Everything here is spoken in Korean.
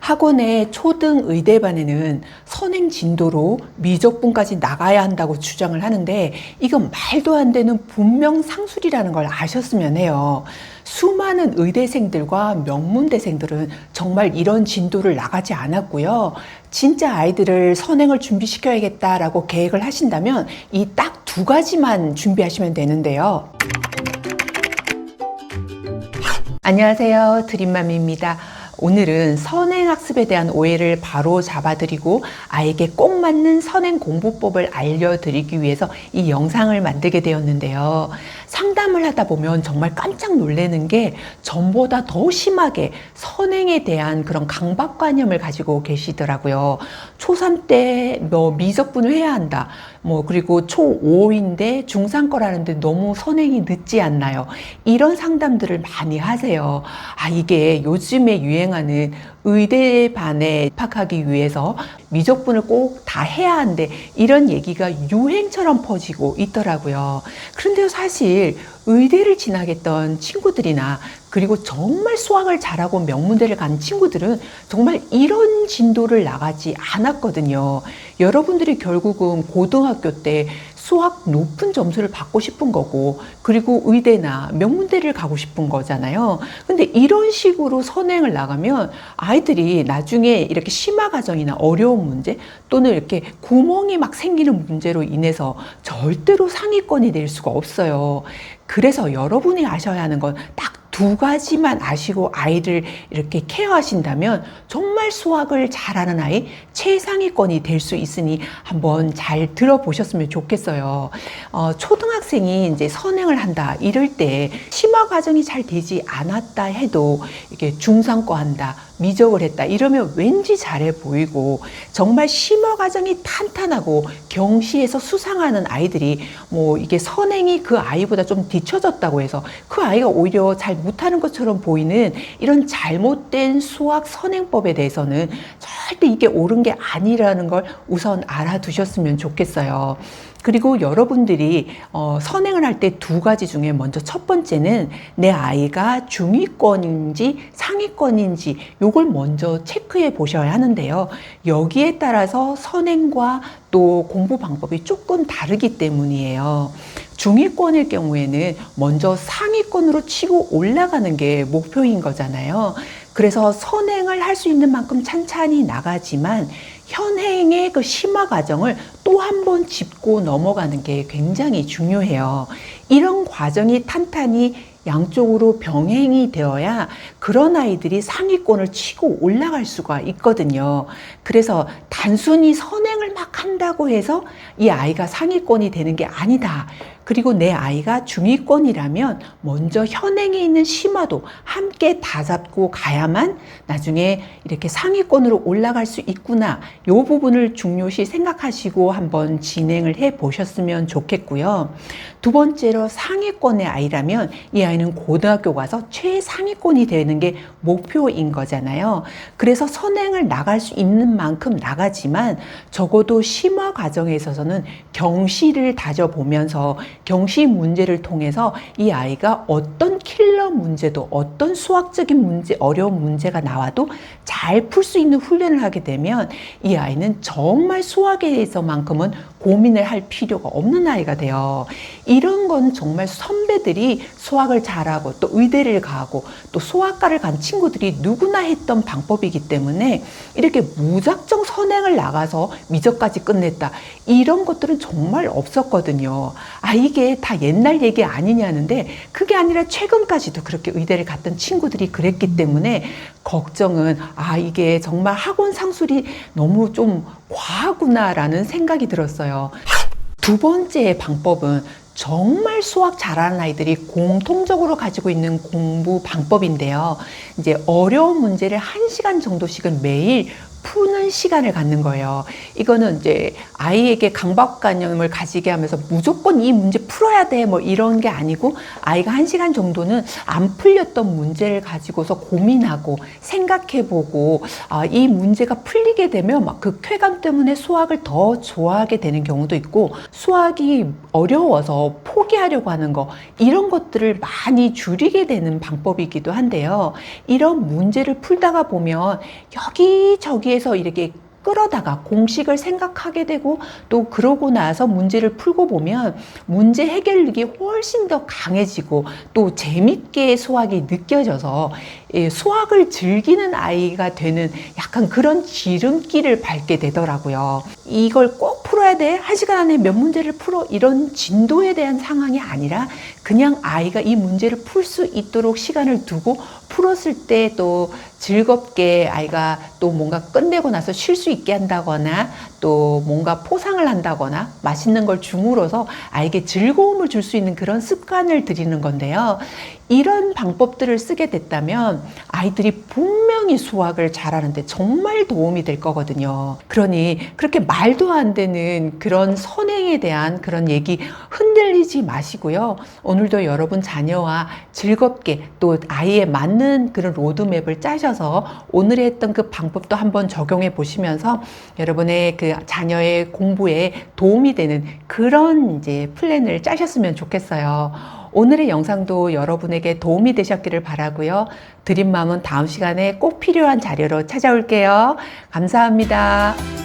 학원의 초등 의대반에는 선행 진도로 미적분까지 나가야 한다고 주장을 하는데 이건 말도 안 되는 분명 상술이라는 걸 아셨으면 해요. 수많은 의대생들과 명문대생들은 정말 이런 진도를 나가지 않았고요. 진짜 아이들을 선행을 준비시켜야겠다라고 계획을 하신다면 이 딱 두 가지만 준비하시면 되는데요. 안녕하세요, 드림맘입니다. 오늘은 선행학습에 대한 오해를 바로 잡아드리고 아이에게 꼭 맞는 선행 공부법을 알려드리기 위해서 이 영상을 만들게 되었는데요. 상담을 하다 보면 정말 깜짝 놀라는 게 전보다 더 심하게 선행에 대한 그런 강박관념을 가지고 계시더라고요. 초3 때 미적분을 해야 한다. 그리고 초5인데 중3 거라는데 너무 선행이 늦지 않나요? 이런 상담들을 많이 하세요. 이게 요즘에 유행하는 의대반에 입학하기 위해서 미적분을 꼭 다 해야 한대, 이런 얘기가 유행처럼 퍼지고 있더라고요. 그런데 사실 의대를 진학했던 친구들이나 그리고 정말 수학을 잘하고 명문대를 간 친구들은 정말 이런 진도를 나가지 않았거든요. 여러분들이 결국은 고등학교 때 수학 높은 점수를 받고 싶은 거고, 그리고 의대나 명문대를 가고 싶은 거잖아요. 근데 이런 식으로 선행을 나가면 아이들이 나중에 이렇게 심화 과정이나 어려운 문제 또는 이렇게 구멍이 막 생기는 문제로 인해서 절대로 상위권이 될 수가 없어요. 그래서 여러분이 아셔야 하는 건 딱 두 가지만 아시고 아이를 이렇게 케어하신다면 정말 수학을 잘하는 아이, 최상위권이 될 수 있으니 한번 잘 들어보셨으면 좋겠어요. 초등학생이 이제 선행을 한다 이럴 때 심화 과정이 잘 되지 않았다 해도 이게 중3거 한다, 미적을 했다 이러면 왠지 잘해 보이고, 정말 심화 과정이 탄탄하고 경시에서 수상하는 아이들이 이게 선행이 그 아이보다 좀 뒤처졌다고 해서 그 아이가 오히려 잘 못하는 것처럼 보이는 이런 잘못된 수학 선행법에 대해서는 절대 이게 옳은 게 아니라는 걸 우선 알아두셨으면 좋겠어요. 그리고 여러분들이 선행을 할 때 두 가지 중에 먼저 첫 번째는 내 아이가 중위권인지 상위권인지 요걸 먼저 체크해 보셔야 하는데요. 여기에 따라서 선행과 또 공부 방법이 조금 다르기 때문이에요. 중위권일 경우에는 먼저 상위권으로 치고 올라가는 게 목표인 거잖아요. 그래서 선행을 할 수 있는 만큼 찬찬히 나가지만 현행의 그 심화 과정을 또 한 번 짚고 넘어가는 게 굉장히 중요해요. 이런 과정이 탄탄히 양쪽으로 병행이 되어야 그런 아이들이 상위권을 치고 올라갈 수가 있거든요. 그래서 단순히 선행을 막 한다고 해서 이 아이가 상위권이 되는 게 아니다. 그리고 내 아이가 중위권이라면 먼저 현행에 있는 심화도 함께 다 잡고 가야만 나중에 이렇게 상위권으로 올라갈 수 있구나. 이 부분을 중요시 생각하시고 한번 진행을 해 보셨으면 좋겠고요. 두 번째로 상위권의 아이라면 이 아이는 고등학교 가서 최상위권이 되는 게 목표인 거잖아요. 그래서 선행을 나갈 수 있는 만큼 나가지만 적어도 심화 과정에 있어서는 경시를 다져보면서 경시 문제를 통해서 이 아이가 어떤 킬러 문제도 어떤 수학적인 문제, 어려운 문제가 나와도 잘 풀 수 있는 훈련을 하게 되면 이 아이는 정말 수학에 대해서만큼은 고민을 할 필요가 없는 아이가 돼요. 이런 건 정말 선배들이 수학을 잘하고 또 의대를 가고 또 수학과를 간 친구들이 누구나 했던 방법이기 때문에 이렇게 무작정 선행을 나가서 미적까지 끝냈다, 이런 것들은 정말 없었거든요. 이게 다 옛날 얘기 아니냐는데 그게 아니라 최근까지도 그렇게 의대를 갔던 친구들이 그랬기 때문에 걱정은 이게 정말 학원 상술이 너무 좀 과하구나라는 생각이 들었어요. 두 번째 방법은 정말 수학 잘하는 아이들이 공통적으로 가지고 있는 공부 방법인데요. 이제 어려운 문제를 1시간 정도씩은 매일 푸는 시간을 갖는 거예요. 이거는 이제 아이에게 강박관념을 가지게 하면서 무조건 이 문제 풀어야 돼 이런 게 아니고, 아이가 1시간 정도는 안 풀렸던 문제를 가지고서 고민하고 생각해보고 이 문제가 풀리게 되면 그 쾌감 때문에 수학을 더 좋아하게 되는 경우도 있고, 수학이 어려워서 포기하려고 하는 거, 이런 것들을 많이 줄이게 되는 방법이기도 한데요. 이런 문제를 풀다가 보면 여기저기에서 이렇게 끌어다가 공식을 생각하게 되고, 또 그러고 나서 문제를 풀고 보면 문제 해결력이 훨씬 더 강해지고 또 재밌게 수학이 느껴져서 수학을 즐기는 아이가 되는 약간 그런 지름길을 밟게 되더라고요. 이걸 꼭 풀어야 돼, 1시간 안에 몇 문제를 풀어, 이런 진도에 대한 상황이 아니라 그냥 아이가 이 문제를 풀 수 있도록 시간을 두고 풀었을 때 또 즐겁게 아이가 또 뭔가 끝내고 나서 쉴 수 있게 한다거나, 또 뭔가 포상을 한다거나 맛있는 걸 줌으로써 아이에게 즐거움을 줄 수 있는 그런 습관을 들이는 건데요. 이런 방법들을 쓰게 됐다면 아이들이 분명히 수학을 잘하는데 정말 도움이 될 거거든요. 그러니 그렇게 말도 안 되는 그런 선행에 대한 그런 얘기 흔들리지 마시고요. 오늘도 여러분 자녀와 즐겁게 또 아이에 맞는 그런 로드맵을 짜셔서 오늘 했던 그 방법도 한번 적용해 보시면서 여러분의 그 자녀의 공부에 도움이 되는 그런 이제 플랜을 짜셨으면 좋겠어요. 오늘의 영상도 여러분에게 도움이 되셨기를 바라고요. 드림맘은 다음 시간에 꼭 필요한 자료로 찾아올게요. 감사합니다.